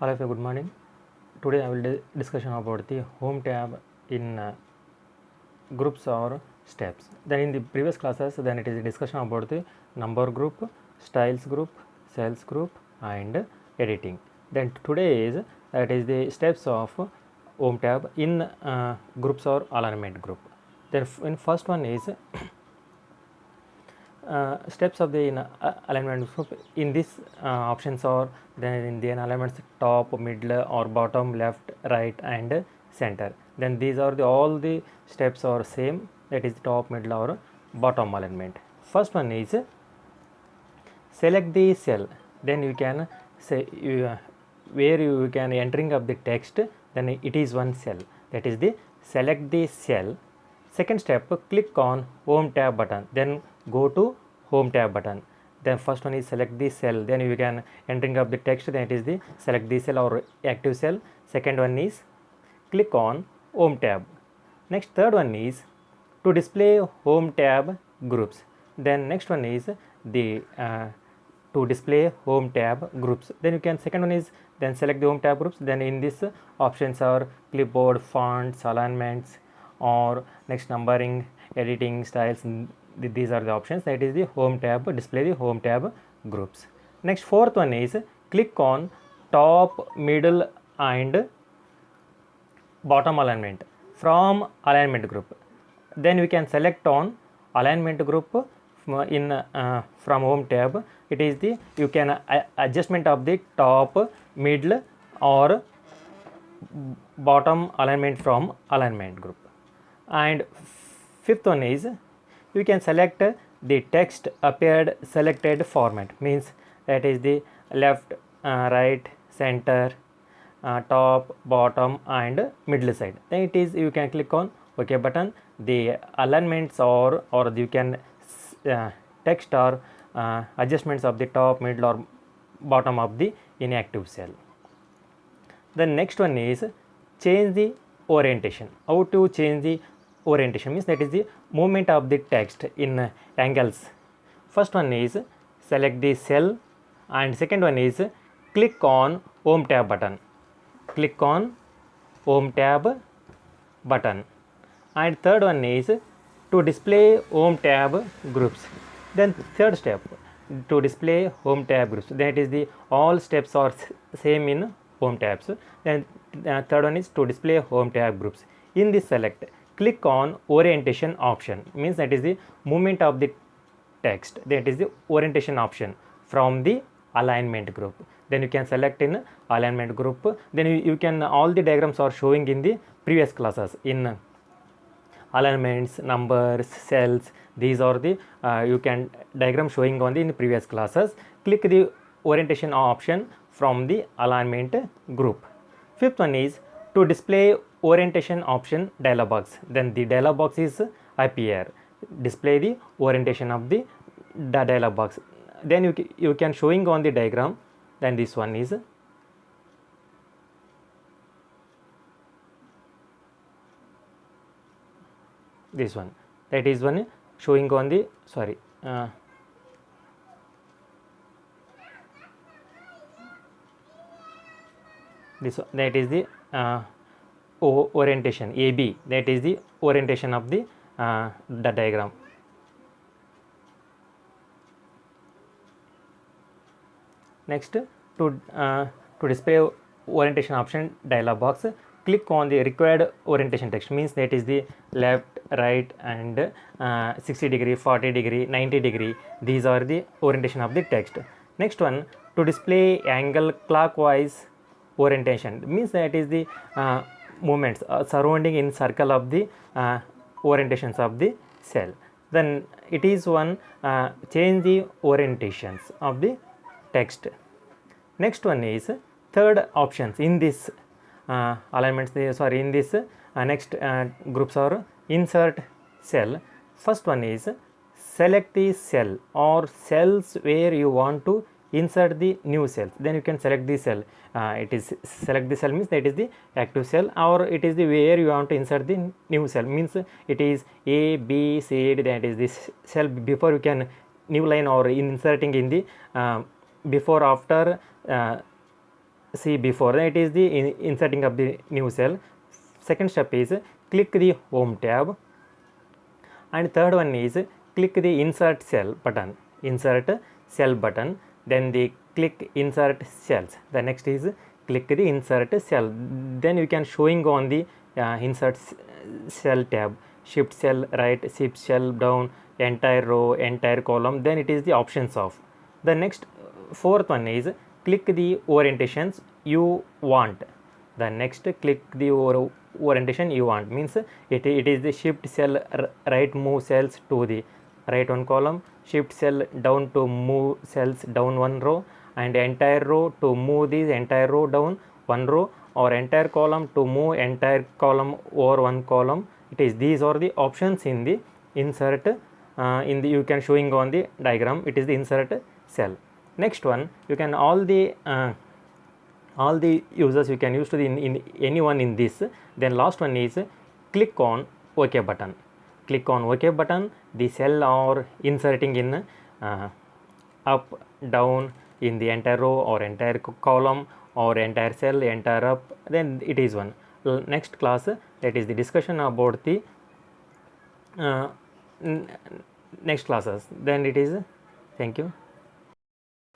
Hello, good morning. Today I will discussion about the home tab in groups or steps. Then in the previous classes, then it is a discussion about the number group, styles group, cells group, and editing. Then today is that is the steps of home tab in groups or alignment group. Then in first one is steps of the alignment group. In this options are then in the alignments top, middle or bottom, left, right and center. Then these are the all the steps are same, that is top, middle or bottom alignment. First one is select the cell. Then you can say where you can entering of the text, then it is one cell, that is the select the cell. Second step, click on home tab button, then go to home tab button. Then first one is select the cell, then you can entering of the text, then it is the select the cell or active cell. Second one is click on home tab. Next third one is to display home tab groups. Then next one is the to display home tab groups. Then you can second one is then select the home tab groups. Then in this options are clipboard, fonts, alignments, or next numbering, editing, styles. These are the options, that is the home tab, display the home tab groups. Next fourth one is click on top, middle and bottom alignment from alignment group. Then we can select on alignment group in from home tab. It is the you can adjustment of the top, middle or bottom alignment from alignment group. And fifth one is you can select the text appeared selected format, means that is the left, right, center, top, bottom and middle side. Then it is you can click on OK button. The alignments or you can text or adjustments of the top, middle or bottom of the inactive cell. The next one is change the orientation. How to change the orientation means that is the movement of the text in angles. First one is select the cell and second one is click on home tab button. Click on home tab button. And third one is to display home tab groups. Then third step to display home tab groups, that is the all steps are same in home tabs. Then third one is to display home tab groups. In this select, click on orientation option, means that is the movement of the text, that is the orientation option from the alignment group. Then you can select in alignment group. Then you can all the diagrams are showing in the previous classes in alignments, numbers, cells. These are the you can diagram showing on the in previous classes. Click the orientation option from the alignment group. Fifth one is to display orientation option dialog box. Then the dialog box is appear, display the orientation of the dialog box. Then you can showing on the diagram. Then this one is this one, that is one showing on the this one, that is the orientation AB, that is the orientation of the diagram. Next to display orientation option dialog box, click on the required orientation text, means that is the left, right and 60 degree, 40 degree, 90 degree. These are the orientation of the text. Next one, to display angle clockwise orientation, means that is the movements surrounding in circle of the orientations of the cell. Then it is one change the orientations of the text. Next one is third options in this alignments, in this next groups are insert cell. First one is select the cell or cells where you want to insert the new cells. Then you can select the cell. It is select the cell means that is the active cell, or it is the where you want to insert the new cell, means it is A, B, C, D, that is this cell. Before you can new line or inserting in the before after see before, it is the inserting of the new cell. Second step is click the home tab, and third one is click the insert cell button, insert cell button, then the click insert cells. The next is click the insert cell, then you can showing on the insert cell tab, shift cell right, shift cell down, entire row, entire column, then it is the options of. The next fourth one is click the orientations you want. The next click the orientation you want, means it is the shift cell right, move cells to the right one column, shift cell down to move cells down one row, and entire row to move this entire row down one row, or entire column to move entire column over one column. It is, these are the options in the insert, in the you can showing on the diagram, it is the insert cell. Next one, you can all the users you can use to the in anyone in this. Then last one is click on OK button. Click on OK button, the cell are inserting in up, down, in the entire row or entire column or entire cell, entire up, then it is one. Next class, that is the discussion about the next classes, then it is. Thank you.